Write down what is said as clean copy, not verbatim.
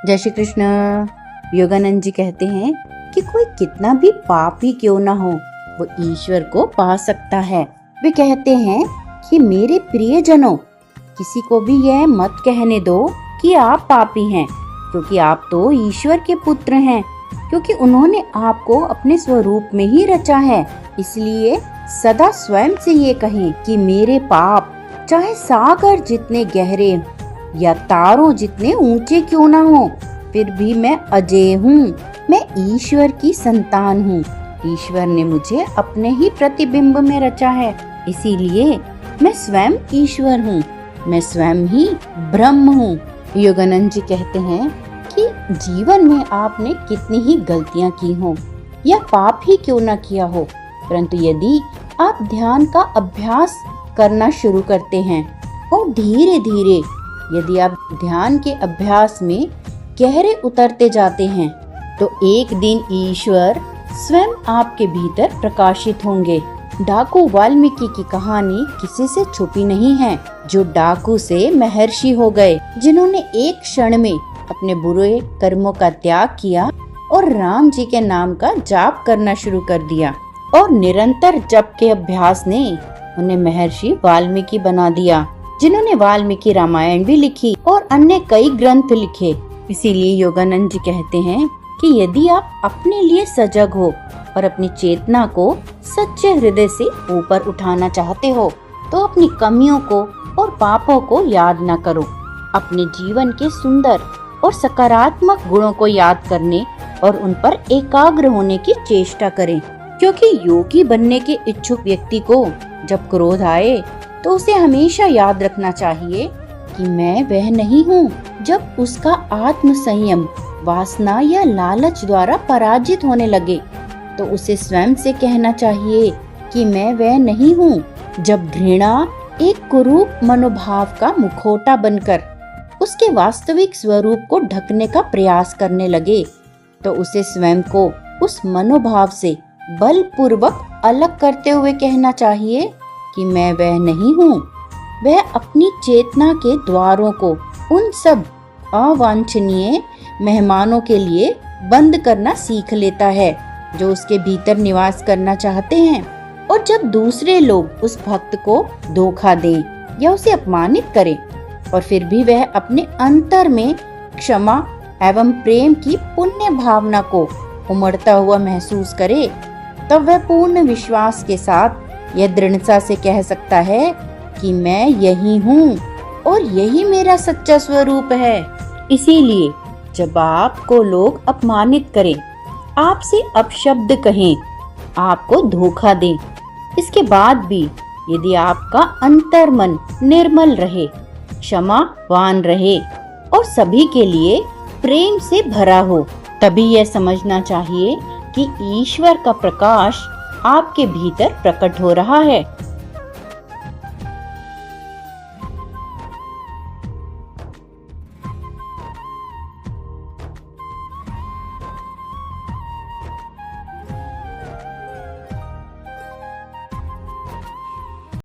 जय श्री कृष्ण। योगानंद जी कहते हैं कि कोई कितना भी पापी क्यों ना हो, वो ईश्वर को पा सकता है। वे कहते हैं कि मेरे प्रियजनों, किसी को भी यह मत कहने दो कि आप पापी हैं, क्योंकि आप तो ईश्वर के पुत्र हैं, क्योंकि उन्होंने आपको अपने स्वरूप में ही रचा है। इसलिए सदा स्वयं से ये कहें कि मेरे पाप चाहे सागर जितने गहरे या तारों जितने ऊंचे क्यों ना हो, फिर भी मैं अजेय हूँ। मैं ईश्वर की संतान हूँ। ईश्वर ने मुझे अपने ही प्रतिबिंब में रचा है, इसीलिए मैं स्वयं ईश्वर हूँ। मैं स्वयं ही ब्रह्म हूँ। योगानंद जी कहते हैं कि जीवन में आपने कितनी ही गलतियाँ की हो या पाप ही क्यों ना किया हो, परंतु यदि आप ध्यान का अभ्यास करना शुरू करते हैं और धीरे धीरे यदि आप ध्यान के अभ्यास में गहरे उतरते जाते हैं, तो एक दिन ईश्वर स्वयं आपके भीतर प्रकाशित होंगे। डाकू वाल्मीकि की कहानी किसी से छुपी नहीं है, जो डाकू से महर्षि हो गए, जिन्होंने एक क्षण में अपने बुरे कर्मों का त्याग किया और राम जी के नाम का जाप करना शुरू कर दिया, और निरंतर जप के अभ्यास ने उन्हें महर्षि वाल्मीकि बना दिया, जिन्होंने वाल्मीकि रामायण भी लिखी और अन्य कई ग्रंथ लिखे। इसीलिए योगानंद जी कहते हैं कि यदि आप अपने लिए सजग हो और अपनी चेतना को सच्चे हृदय से ऊपर उठाना चाहते हो, तो अपनी कमियों को और पापों को याद न करो। अपने जीवन के सुंदर और सकारात्मक गुणों को याद करने और उन पर एकाग्र होने की चेष्टा करें, क्योंकि योगी बनने के इच्छुक व्यक्ति को जब क्रोध आए तो उसे हमेशा याद रखना चाहिए कि मैं वह नहीं हूँ। जब उसका आत्म संयम वासना या लालच द्वारा पराजित होने लगे, तो उसे स्वयं से कहना चाहिए कि मैं वह नहीं हूँ। जब घृणा एक कुरूप मनोभाव का मुखौटा बनकर उसके वास्तविक स्वरूप को ढकने का प्रयास करने लगे, तो उसे स्वयं को उस मनोभाव से बलपूर्वक अलग करते हुए कहना चाहिए कि मैं वह नहीं हूँ। वह अपनी चेतना के द्वारों को उन सब अवांछनीय मेहमानों के लिए बंद करना सीख लेता है जो उसके भीतर निवास करना चाहते हैं। और जब दूसरे लोग उस भक्त को धोखा दें या उसे अपमानित करें, और फिर भी वह अपने अंतर में क्षमा एवं प्रेम की पुण्य भावना को उमड़ता हुआ महसूस करे, तब वह पूर्ण विश्वास के साथ यह दृढ़ता से कह सकता है कि मैं यही हूँ और यही मेरा सच्चा स्वरूप है। इसीलिए जब आपको लोग अपमानित करें, आपसे अपशब्द कहें, आपको धोखा दें, इसके बाद भी यदि आपका अंतर्मन निर्मल रहे, क्षमावान रहे और सभी के लिए प्रेम से भरा हो, तभी यह समझना चाहिए कि ईश्वर का प्रकाश आपके भीतर प्रकट हो रहा है।